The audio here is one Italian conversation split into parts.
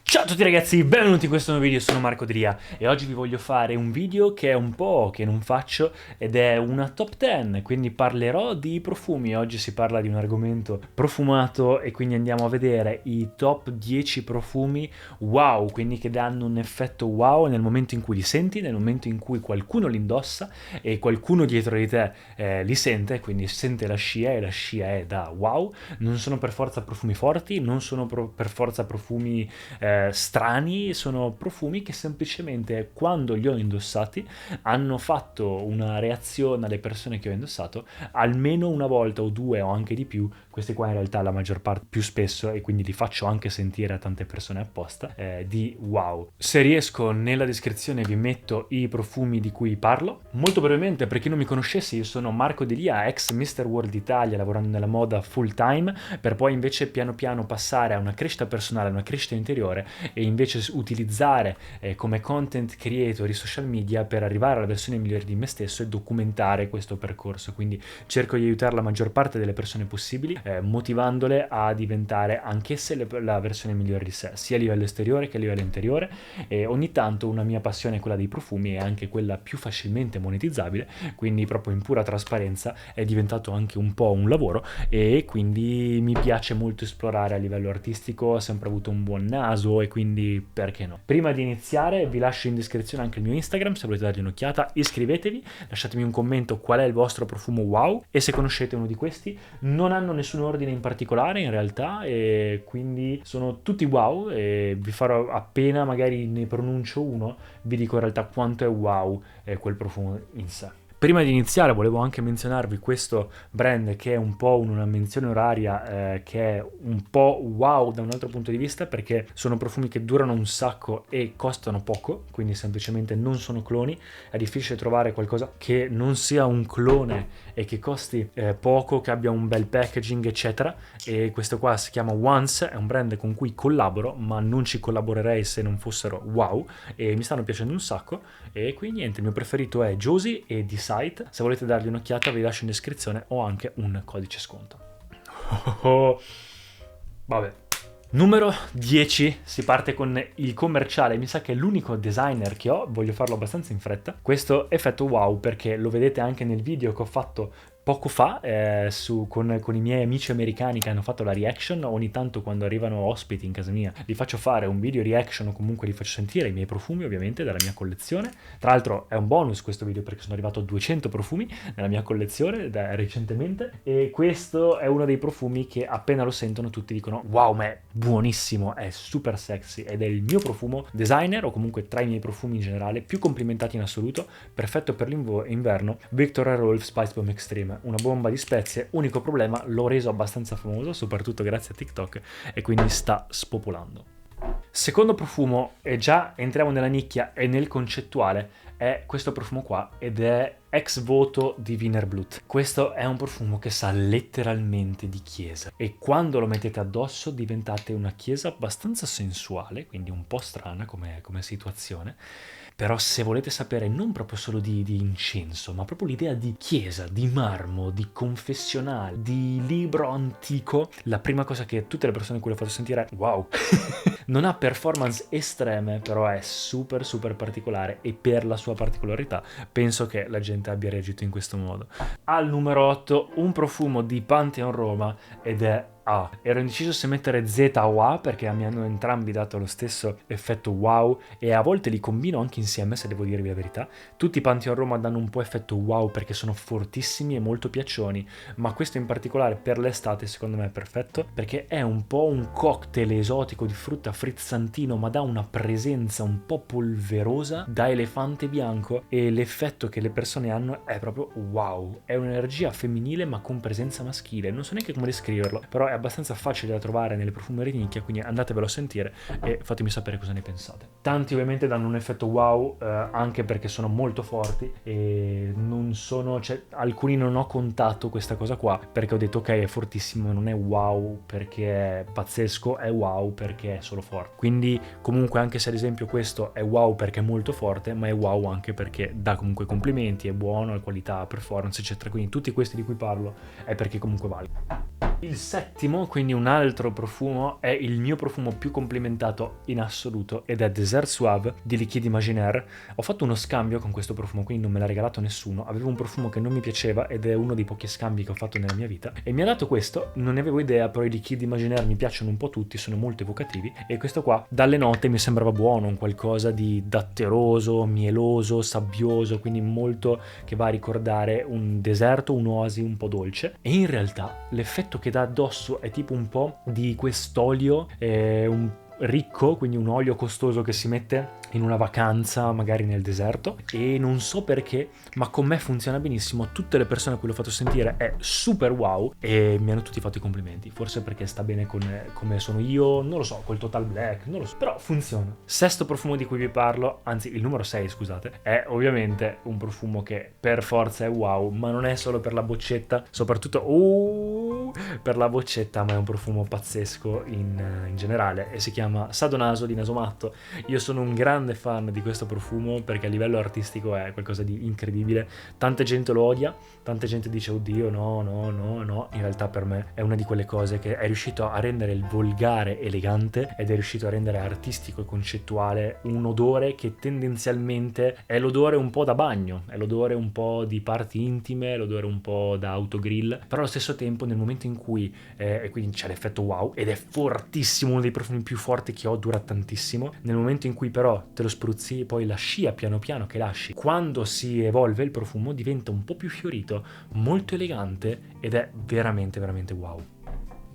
Ciao a tutti ragazzi, benvenuti in questo nuovo video, sono Marco Delia e oggi vi voglio fare un video che è un po' che non faccio ed è una top 10, quindi parlerò di profumi. Oggi si parla di un argomento profumato e quindi andiamo a vedere i top 10 profumi wow, quindi che danno un effetto wow nel momento in cui li senti, nel momento in cui qualcuno li indossa e qualcuno dietro di te li sente, quindi sente la scia e la scia è da wow. Non sono per forza profumi forti, non sono per forza profumi strani, sono profumi che semplicemente quando li ho indossati hanno fatto una reazione alle persone che ho indossato almeno una volta o due o anche di più. Questi qua in realtà la maggior parte più spesso, e quindi li faccio anche sentire a tante persone apposta, di wow. Se riesco nella descrizione vi metto i profumi di cui parlo. Molto brevemente, per chi non mi conoscesse, io sono Marco Delia, ex Mr. World Italia, lavorando nella moda full time, per poi invece piano piano passare a una crescita personale, a una crescita interiore e invece utilizzare come content creator i social media per arrivare alla versione migliore di me stesso e documentare questo percorso. Quindi cerco di aiutare la maggior parte delle persone possibili, motivandole a diventare anch'esse la versione migliore di sé, sia a livello esteriore che a livello interiore. E ogni tanto una mia passione è quella dei profumi e anche quella più facilmente monetizzabile, quindi proprio in pura trasparenza è diventato anche un po' un lavoro e quindi mi piace molto esplorare a livello artistico, ho sempre avuto un buon naso e quindi perché no. Prima di iniziare vi lascio in descrizione anche il mio Instagram se volete dargli un'occhiata, iscrivetevi, lasciatemi un commento qual è il vostro profumo wow e se conoscete uno di questi. Non hanno nessun ordine in particolare in realtà e quindi sono tutti wow e vi farò appena magari ne pronuncio uno, vi dico in realtà quanto è wow quel profumo in sé. Prima di iniziare volevo anche menzionarvi questo brand che è un po' una menzione oraria, che è un po' wow da un altro punto di vista, perché sono profumi che durano un sacco e costano poco, quindi semplicemente non sono cloni. È difficile trovare qualcosa che non sia un clone e che costi poco, che abbia un bel packaging eccetera, e questo qua si chiama Once, è un brand con cui collaboro ma non ci collaborerei se non fossero wow e mi stanno piacendo un sacco. E qui niente, il mio preferito è Josie e di Site. Se volete dargli un'occhiata vi lascio in descrizione, ho anche un codice sconto. Vabbè. Numero 10, si parte con il commerciale, mi sa che è l'unico designer che ho, voglio farlo abbastanza in fretta. Questo effetto wow perché lo vedete anche nel video che ho fatto poco fa con i miei amici americani che hanno fatto la reaction. Ogni tanto quando arrivano ospiti in casa mia li faccio fare un video reaction o comunque li faccio sentire i miei profumi ovviamente dalla mia collezione. Tra l'altro è un bonus questo video perché sono arrivato a 200 profumi nella mia collezione recentemente e questo è uno dei profumi che appena lo sentono tutti dicono wow, ma è buonissimo, è super sexy ed è il mio profumo designer o comunque tra i miei profumi in generale più complimentati in assoluto, perfetto per l'inverno, Viktor & Rolf Spice Bomb Extreme. Una bomba di spezie, unico problema, l'ho reso abbastanza famoso, soprattutto grazie a TikTok, e quindi sta spopolando. Secondo profumo, e già entriamo nella nicchia e nel concettuale, è questo profumo qua ed è ex voto di Wienerblut. Questo è un profumo che sa letteralmente di chiesa e quando lo mettete addosso diventate una chiesa abbastanza sensuale, quindi un po' strana come situazione. Però se volete sapere non proprio solo di incenso, ma proprio l'idea di chiesa, di marmo, di confessionale, di libro antico, la prima cosa che tutte le persone a cui lo faccio sentire è wow. Non ha performance estreme, però è super super particolare e per la sua particolarità penso che la gente abbia reagito in questo modo. Al numero 8 un profumo di Pantheon Roma ed è A. Ero indeciso se mettere Z o A perché mi hanno entrambi dato lo stesso effetto wow e a volte li combino anche insieme se devo dirvi la verità. Tutti i Pantheon Roma danno un po' effetto wow perché sono fortissimi e molto piaccioni, ma questo in particolare per l'estate secondo me è perfetto perché è un po' un cocktail esotico di frutta frizzantino ma dà una presenza un po' polverosa da elefante bianco e l'effetto che le persone hanno è proprio wow. È un'energia femminile ma con presenza maschile, non so neanche come descriverlo, però è abbastanza facile da trovare nelle profumerie di nicchia, quindi andatevelo a sentire e fatemi sapere cosa ne pensate. Tanti ovviamente danno un effetto wow anche perché sono molto forti e non sono, cioè alcuni non ho contato questa cosa qua perché ho detto ok è fortissimo, non è wow perché è pazzesco, è wow perché è solo forte. Quindi comunque anche se ad esempio questo è wow perché è molto forte, ma è wow anche perché dà comunque complimenti, è buono, ha qualità, performance eccetera, quindi tutti questi di cui parlo è perché comunque vale. Il settimo, quindi un altro profumo, è il mio profumo più complimentato in assoluto ed è Désert Suave di Liquide Imaginaire. Ho fatto uno scambio con questo profumo, quindi non me l'ha regalato nessuno. Avevo un profumo che non mi piaceva ed è uno dei pochi scambi che ho fatto nella mia vita e mi ha dato questo. Non ne avevo idea, però i Liquide Imaginaire mi piacciono un po' tutti, sono molto evocativi e questo qua dalle note mi sembrava buono, un qualcosa di datteroso, mieloso, sabbioso, quindi molto che va a ricordare un deserto, un'oasi un po' dolce. E in realtà l'effetto che dà addosso è tipo un po' di quest'olio un ricco, quindi un olio costoso che si mette in una vacanza magari nel deserto, e non so perché ma con me funziona benissimo. Tutte le persone a cui l'ho fatto sentire è super wow e mi hanno tutti fatto i complimenti, forse perché sta bene con come sono io, non lo so, col Total Black, non lo so, però funziona. Sesto profumo di cui vi parlo, anzi il numero 6 scusate, è ovviamente un profumo che per forza è wow, ma non è solo per la boccetta, soprattutto per la boccetta, ma è un profumo pazzesco in generale e si chiama Sadonaso di Nasomatto. Io sono un grande fan di questo profumo perché a livello artistico è qualcosa di incredibile. Tanta gente lo odia, tanta gente dice oddio no, in realtà per me è una di quelle cose che è riuscito a rendere il volgare elegante ed è riuscito a rendere artistico e concettuale un odore che tendenzialmente è l'odore un po' da bagno, è l'odore un po' di parti intime, è l'odore un po' da autogrill, però allo stesso tempo nel momento in cui e quindi c'è l'effetto wow ed è fortissimo, uno dei profumi più forti che ho, dura tantissimo. Nel momento in cui però te lo spruzzi, poi la scia piano piano che lasci, quando si evolve il profumo diventa un po' più fiorito, molto elegante ed è veramente veramente wow.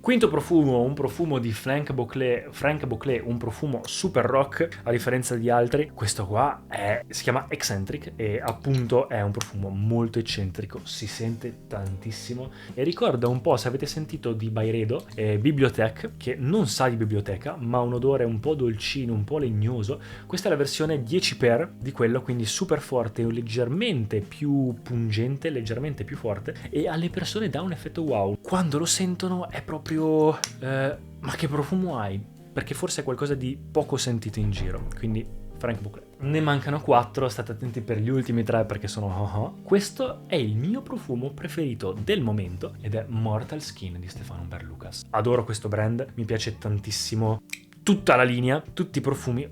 Quinto profumo, un profumo di Frank Boclet, un profumo super rock a differenza di altri. Questo qua si chiama Eccentric e appunto è un profumo molto eccentrico, si sente tantissimo e ricorda un po', se avete sentito di Byredo, Bibliothèque, che non sa di biblioteca ma ha un odore un po' dolcino, un po' legnoso. Questa è la versione 10x di quello, quindi super forte, leggermente più pungente, leggermente più forte e alle persone dà un effetto wow. Quando lo sentono è proprio ma che profumo hai? Perché forse è qualcosa di poco sentito in giro, quindi Frank Boclet. Ne mancano 4, state attenti per gli ultimi 3 perché sono Questo è il mio profumo preferito del momento ed è Mortal Skin di Stefano Berlucas. Adoro questo brand, mi piace tantissimo tutta la linea, tutti i profumi,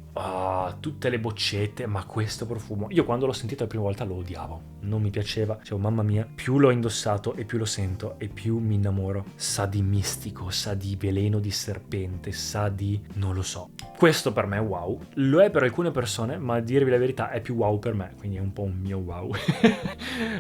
tutte le boccette, ma questo profumo, io quando l'ho sentito la prima volta lo odiavo, non mi piaceva, dicevo mamma mia, più l'ho indossato e più lo sento e più mi innamoro. Sa di mistico, sa di veleno di serpente, sa di non lo so. Questo per me è wow, lo è per alcune persone, ma a dirvi la verità è più wow per me, quindi è un po' un mio wow.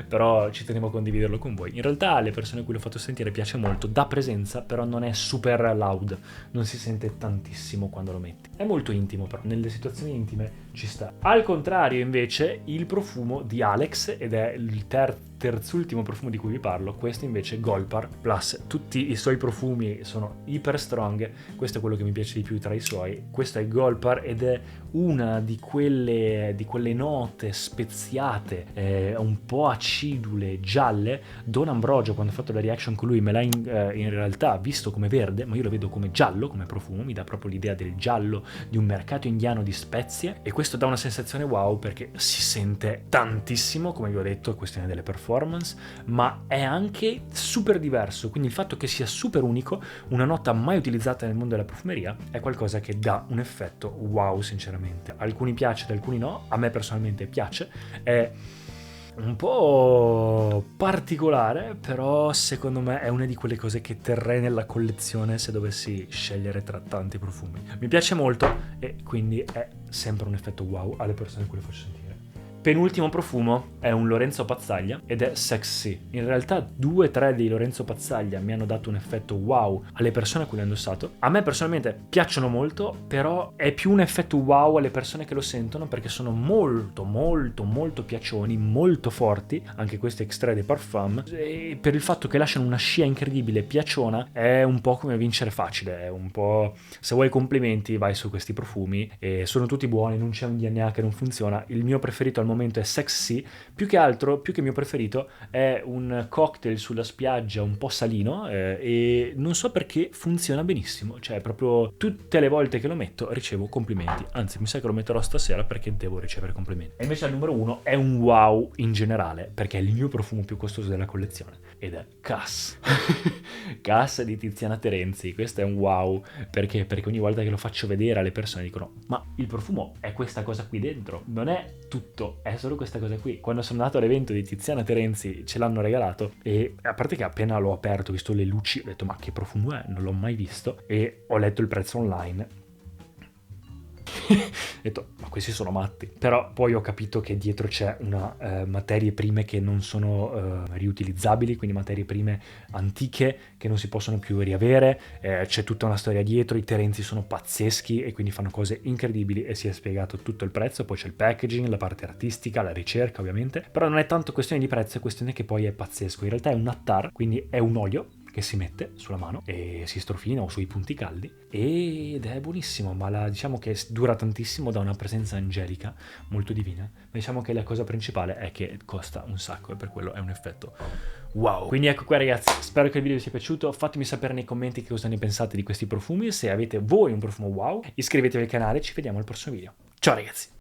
Però ci tenevo a condividerlo con voi. In realtà alle persone a cui l'ho fatto sentire piace molto, dà presenza, però non è super loud, non si sente tantissimo quando lo metti. È molto intimo, però nelle situazioni intime ci sta. Al contrario invece il profumo di Alex, ed è il terzultimo profumo di cui vi parlo, questo invece Golpar Plus. Tutti i suoi profumi sono iper strong, questo è quello che mi piace di più tra i suoi. Questo è Golpar ed è una di quelle note speziate, un po' acidule, gialle. Don Ambrogio, quando ho fatto la reaction con lui, me l'ha in realtà visto come verde, ma io lo vedo come giallo, come profumo, mi dà proprio l'idea del giallo di un mercato indiano di spezie e questo dà una sensazione wow perché si sente tantissimo, come vi ho detto, è questione delle performance, ma è anche super diverso, quindi il fatto che sia super unico, una nota mai utilizzata nel mondo della profumeria, è qualcosa che dà un effetto wow sinceramente. Alcuni piace, ad alcuni no, a me personalmente piace, è un po' particolare, però secondo me è una di quelle cose che terrei nella collezione se dovessi scegliere tra tanti profumi. Mi piace molto e quindi è sempre un effetto wow alle persone a cui lo faccio sentire. Penultimo profumo è un Lorenzo Pazzaglia ed è Sexy. In realtà 2-3 dei Lorenzo Pazzaglia mi hanno dato un effetto wow alle persone a cui l'ho indossato. A me personalmente piacciono molto, però è più un effetto wow alle persone che lo sentono perché sono molto molto molto piacioni, molto forti, anche questi extrait de parfum, e per il fatto che lasciano una scia incredibile piaciona è un po' come vincere facile, è un po' se vuoi complimenti vai su questi profumi e sono tutti buoni, non c'è un DNA che non funziona. Il mio preferito al momento è sexy, più che altro, più che il mio preferito, è un cocktail sulla spiaggia un po' salino e non so perché funziona benissimo, cioè proprio tutte le volte che lo metto ricevo complimenti, anzi mi sa che lo metterò stasera perché devo ricevere complimenti. E invece al numero 1 è un wow in generale, perché è il mio profumo più costoso della collezione ed è Cass. Cass di Tiziana Terenzi, questo è un wow, perché? Perché ogni volta che lo faccio vedere alle persone dicono ma il profumo è questa cosa qui dentro, non è tutto, è solo questa cosa qui. Quando sono andato all'evento di Tiziana Terenzi ce l'hanno regalato e a parte che appena l'ho aperto, ho visto le luci, ho detto ma che profumo è? Non l'ho mai visto e ho letto il prezzo online. Ho detto ma questi sono matti, però poi ho capito che dietro c'è una materie prime che non sono riutilizzabili, quindi materie prime antiche che non si possono più riavere, c'è tutta una storia dietro, i Terenzi sono pazzeschi e quindi fanno cose incredibili e si è spiegato tutto il prezzo, poi c'è il packaging, la parte artistica, la ricerca ovviamente, però non è tanto questione di prezzo, è questione che poi è pazzesco, in realtà è un attar, quindi è un olio che si mette sulla mano e si strofina o sui punti caldi ed è buonissimo, ma diciamo che dura tantissimo, da una presenza angelica molto divina, ma diciamo che la cosa principale è che costa un sacco e per quello è un effetto wow. Quindi ecco qua ragazzi, spero che il video vi sia piaciuto, fatemi sapere nei commenti che cosa ne pensate di questi profumi, se avete voi un profumo wow, iscrivetevi al canale, ci vediamo al prossimo video. Ciao ragazzi!